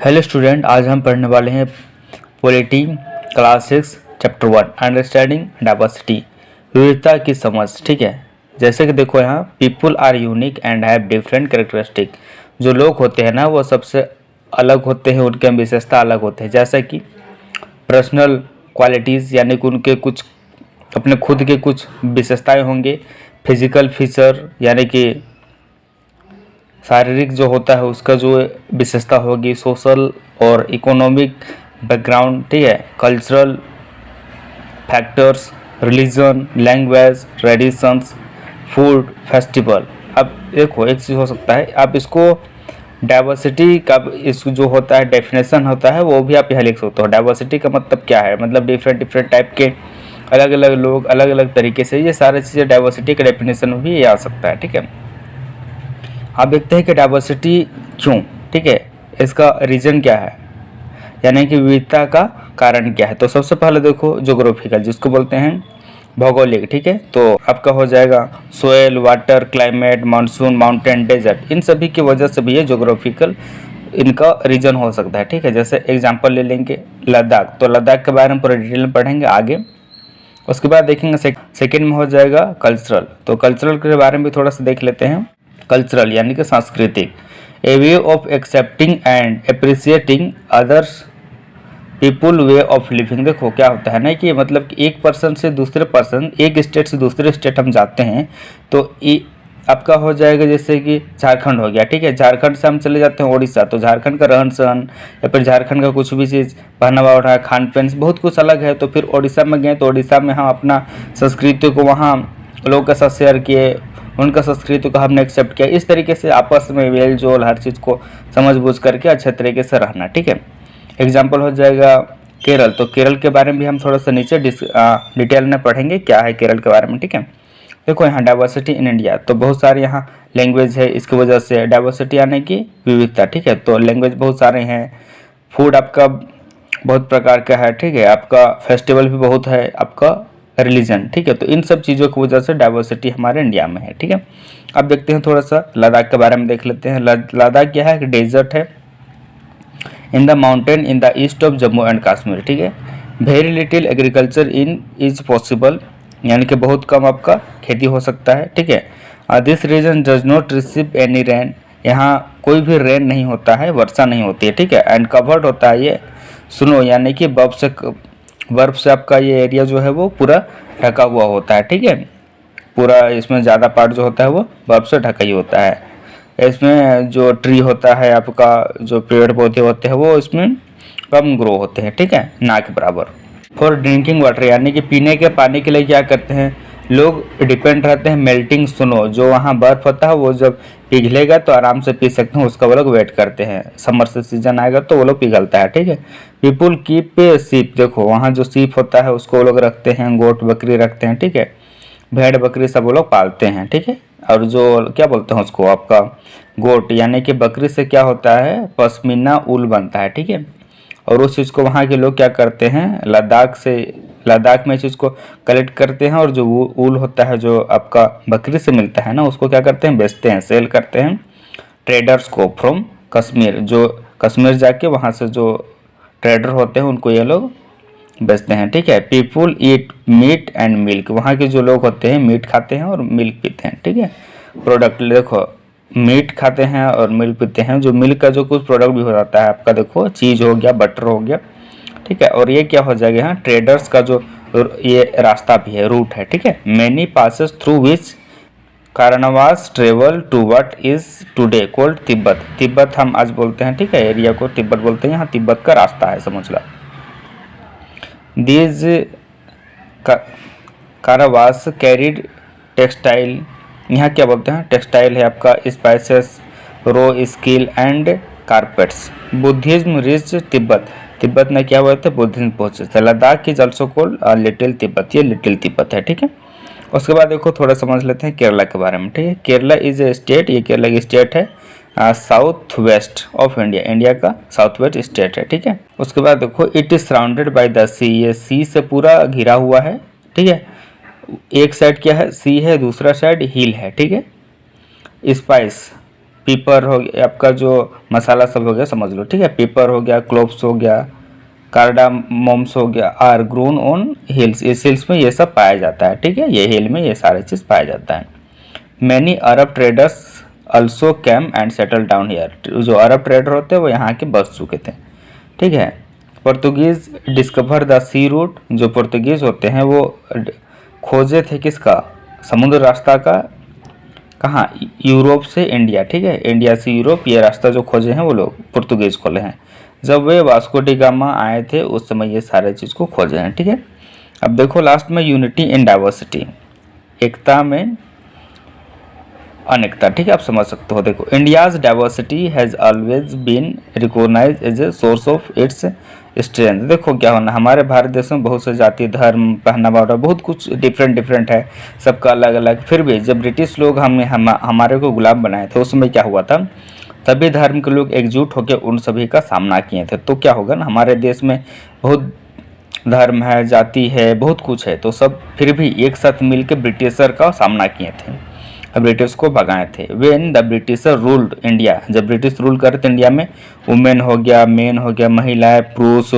Hello student, आज हम पढ़ने वाले हैं polity class 6 chapter 1 understanding diversity, विविधता की समझ। ठीक है, जैसे कि देखो यहाँ people are unique and have different characteristic. जो लोग होते हैं ना वो सबसे अलग होते हैं, उनके विशेषता अलग होते हैं। जैसे कि पर्सनल क्वालिटीज़ यानी कि उनके कुछ अपने खुद के कुछ विशेषताएँ होंगे। फिजिकल फीचर यानी कि शारीरिक जो होता है उसका जो विशेषता होगी। सोशल और इकोनॉमिक बैकग्राउंड, ठीक है। Cultural factors, religion, language, traditions, food, festival. अब देखो एक चीज़ हो सकता है, आप इसको डाइवर्सिटी का इस जो होता है डेफिनेशन होता है वो भी आप यहाँ लिख सकते हो। डाइवर्सिटी का मतलब क्या है, मतलब डिफरेंट डिफरेंट टाइप के अलग अलग लोग अलग अलग तरीके से, ये सारी चीज़ें डाइवर्सिटी के डेफिनेशन में भी ये आ सकता है। ठीक है, आप देखते हैं कि डाइवर्सिटी क्यों, ठीक है, इसका रीज़न क्या है, यानी कि विविधता का कारण क्या है। तो सबसे पहले देखो ज्योग्राफिकल, जिसको बोलते हैं भौगोलिक। ठीक है, तो आपका हो जाएगा soil, water, climate, monsoon, mountain, desert. इन सभी की वजह से भी ये ज्योग्राफिकल इनका रीजन हो सकता है। ठीक है, जैसे एग्जांपल ले लेंगे लद्दाख, तो लद्दाख के बारे में पूरा डिटेल में पढ़ेंगे आगे। उसके बाद देखेंगे सेकेंड में हो जाएगा कल्चरल, तो कल्चरल के बारे में भी थोड़ा सा देख लेते हैं। कल्चरल यानी कि सांस्कृतिक, a way of accepting and appreciating others people way of living. देखो क्या होता है ना कि मतलब कि एक पर्सन से दूसरे पर्सन, एक स्टेट से दूसरे स्टेट हम जाते हैं तो आपका हो जाएगा जैसे कि झारखंड हो गया। ठीक है, झारखंड से हम चले जाते हैं उड़ीसा, तो झारखंड का रहन सहन या फिर झारखंड का कुछ भी चीज़ पहनावा ओढ़ा, खान पान बहुत कुछ अलग है। तो फिर उड़ीसा में गए तो उड़ीसा में हम अपना संस्कृति को वहाँ लोगों के साथ शेयर किए, उनका संस्कृति को हमने एक्सेप्ट किया। इस तरीके से आपस में मेल जोल हर चीज़ को समझ बूझ करके अच्छे तरीके से रहना। ठीक है, एग्जाम्पल हो जाएगा केरल, तो केरल के बारे में भी हम थोड़ा सा नीचे डिटेल में पढ़ेंगे क्या है केरल के बारे में। ठीक है, देखो यहाँ डाइवर्सिटी इन इंडिया, तो बहुत सारे यहाँ लैंग्वेज है, इसकी वजह से डाइवर्सिटी यानी कि विविधता। ठीक है, तो लैंग्वेज बहुत सारे हैं, फूड आपका बहुत प्रकार का है। ठीक है, आपका फेस्टिवल भी बहुत है, आपका रिलीजन। ठीक है, तो इन सब चीज़ों की वजह से डाइवर्सिटी हमारे इंडिया में है। ठीक है, अब देखते हैं थोड़ा सा लद्दाख के बारे में देख लेते हैं। लद्दाख क्या है, डेजर्ट है in the mountain in the east of Jammu and Kashmir. ठीक है, very little agriculture in is possible, यानी कि बहुत कम आपका खेती हो सकता है। ठीक है, this region does not receive any rain, यहाँ कोई भी रेन नहीं होता है, वर्षा नहीं होती है। ठीक है, एंड कवर्ड होता है ये स्नो यानी कि बर्फ से आपका ये एरिया जो है वो पूरा ढका हुआ होता है। ठीक है, पूरा इसमें ज़्यादा पार्ट जो होता है वो बर्फ से ढका ही होता है। इसमें जो ट्री होता है आपका, जो पेड़ पौधे होते हैं वो इसमें कम ग्रो होते हैं। ठीक है, ना के बराबर। फॉर ड्रिंकिंग वाटर यानी कि पीने के पानी के लिए क्या करते हैं लोग, डिपेंड रहते हैं मेल्टिंग स्नो, जो वहाँ बर्फ़ होता है वो जब पिघलेगा तो आराम से पी सकते हैं, उसका वो लोग वेट करते हैं। समर से सीजन आएगा तो वो लोग पिघलता है। ठीक है, पीपुल कीप सीप, देखो वहाँ जो सीप होता है उसको वो लोग रखते हैं, गोट बकरी रखते हैं। ठीक है, भेड़ बकरी सब वो लोग पालते हैं। ठीक है, और जो क्या बोलते हैं उसको आपका गोट यानी कि बकरी से क्या होता है पश्मीना ऊल बनता है। ठीक है, और उस चीज़ को वहाँ के लोग क्या करते हैं लद्दाख में इस चीज़ को कलेक्ट करते हैं, और जो ऊल होता है जो आपका बकरी से मिलता है ना उसको क्या करते हैं बेचते हैं, सेल करते हैं ट्रेडर्स को फ्रॉम कश्मीर, जो कश्मीर जाके वहाँ से जो ट्रेडर होते हैं उनको ये लोग बेचते हैं। ठीक है, people eat meat and milk, वहाँ के जो लोग होते हैं मीट खाते हैं और मिल्क पीते हैं। ठीक है, प्रोडक्ट देखो मीट खाते हैं और मिल्क पीते हैं, जो मिल्क का जो कुछ प्रोडक्ट भी हो जाता है आपका, देखो चीज़ हो गया, बटर हो गया। ठीक है, और ये क्या हो जाएगा यहाँ ट्रेडर्स का जो ये रास्ता भी है, रूट है। ठीक है, many passes through which caravans travel to what is today called Tibet. Tibet हम आज बोलते हैं, ठीक है, एरिया को तिब्बत बोलते हैं, यहाँ तिब्बत का रास्ता है, समझ लो। दीज कारावास कैरिड टेक्सटाइल, यहाँ क्या बोलते हैं टेक्सटाइल है आपका, स्पाइसेस, रो स्किल and carpets. Buddhism reach Tibet, Tibet में क्या हुआ था बुद्धिज्म पहुंचे थे। लद्दाख की जल्सो को लिटिल तिब्बत, ये लिटिल तिब्बत है। ठीक है, उसके बाद देखो थोड़ा समझ लेते हैं केरला के बारे में। ठीक है, केरला इज ए स्टेट, ये केरला की स्टेट है south west of India, India का साउथ वेस्ट स्टेट है। ठीक है, उसके बाद देखो it is surrounded by the sea, ये सी से पूरा घिरा हुआ है। ठीक है, एक साइड क्या है सी है, दूसरा साइड हिल है। ठीक है, स्पाइस पेपर हो गया, आपका जो मसाला सब हो गया समझ लो, ठीक है। पेपर हो गया, क्लोव्स हो गया, कार्डामोम्स हो गया, आर ग्रोन ऑन हिल्स, इस हिल्स में ये सब पाया जाता है, ठीक है। ये हिल में ये सारे चीज़ पाया जाता है। Many Arab traders also came and settle down here, जो अरब ट्रेडर होते हैं वो यहाँ के बस चुके थे, ठीक है। Portuguese discover the sea route, जो पोर्तुगीज होते हैं वो खोजे थे किसका, समुद्र रास्ता का, कहाँ, यूरोप से इंडिया, ठीक है। इंडिया से यूरोप ये रास्ता जो खोजे हैं वो लोग पोर्तुगीज खोले हैं। जब वे वास्को डी गामा आए थे उस समय ये सारे चीज़ को खोजे हैं, ठीक है। अब देखो लास्ट में यूनिटी इन डाइवर्सिटी, एकता में अनेकता, ठीक है, आप समझ सकते हो। देखो India's diversity has always been recognise as a source of its strength. देखो क्या होना, हमारे भारत देश में बहुत से जाति, धर्म, पहनावा वगैरह बहुत कुछ डिफरेंट है, सबका अलग अलग। फिर भी जब ब्रिटिश लोग हमारे को गुलाम बनाए थे उस समय क्या हुआ था, सभी धर्म के लोग एकजुट होकर उन सभी का सामना किए थे। तो क्या होगा ना, हमारे देश में बहुत धर्म है, जाति है, बहुत कुछ है, तो सब फिर भी एक साथ मिलकर ब्रिटिशर का सामना किए थे, ब्रिटिश को भगाए थे। When the britisher ruled India, जब ब्रिटिश रूल करे थे इंडिया में, वुमेन हो गया, मेन हो गया, महिलाएं, पुरुष,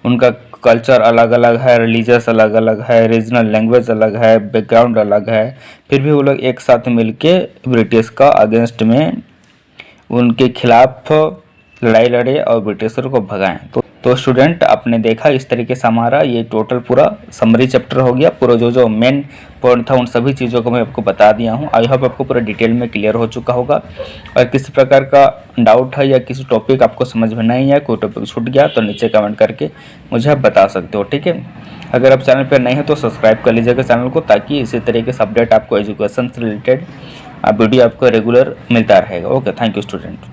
उनका कल्चर अलग अलग है, रिलीजियस अलग अलग है, रीजनल लैंग्वेज अलग है, बैकग्राउंड अलग है, फिर भी वो लोग एक साथ मिलके ब्रिटिश का अगेंस्ट में उनके खिलाफ लड़ाई लड़े और ब्रिटिशर को भगाएं। तो स्टूडेंट आपने देखा इस तरीके से हमारा ये टोटल पूरा समरी चैप्टर हो गया। पूरा जो मेन पॉइंट था उन सभी चीज़ों को मैं आपको बता दिया हूँ। आई होप आपको पूरा डिटेल में क्लियर हो चुका होगा। और किसी प्रकार का डाउट है या किसी टॉपिक आपको समझ में नहीं है, कोई टॉपिक छूट गया तो नीचे कमेंट करके मुझे आप बता सकते हो, ठीक है। अगर आप चैनल पर नहीं है तो सब्सक्राइब कर लीजिएगा चैनल को, ताकि इसी तरीके से अपडेट आपको एजुकेशन से रिलेटेड वीडियो आपको रेगुलर मिलता रहेगा। Okay, thank you student.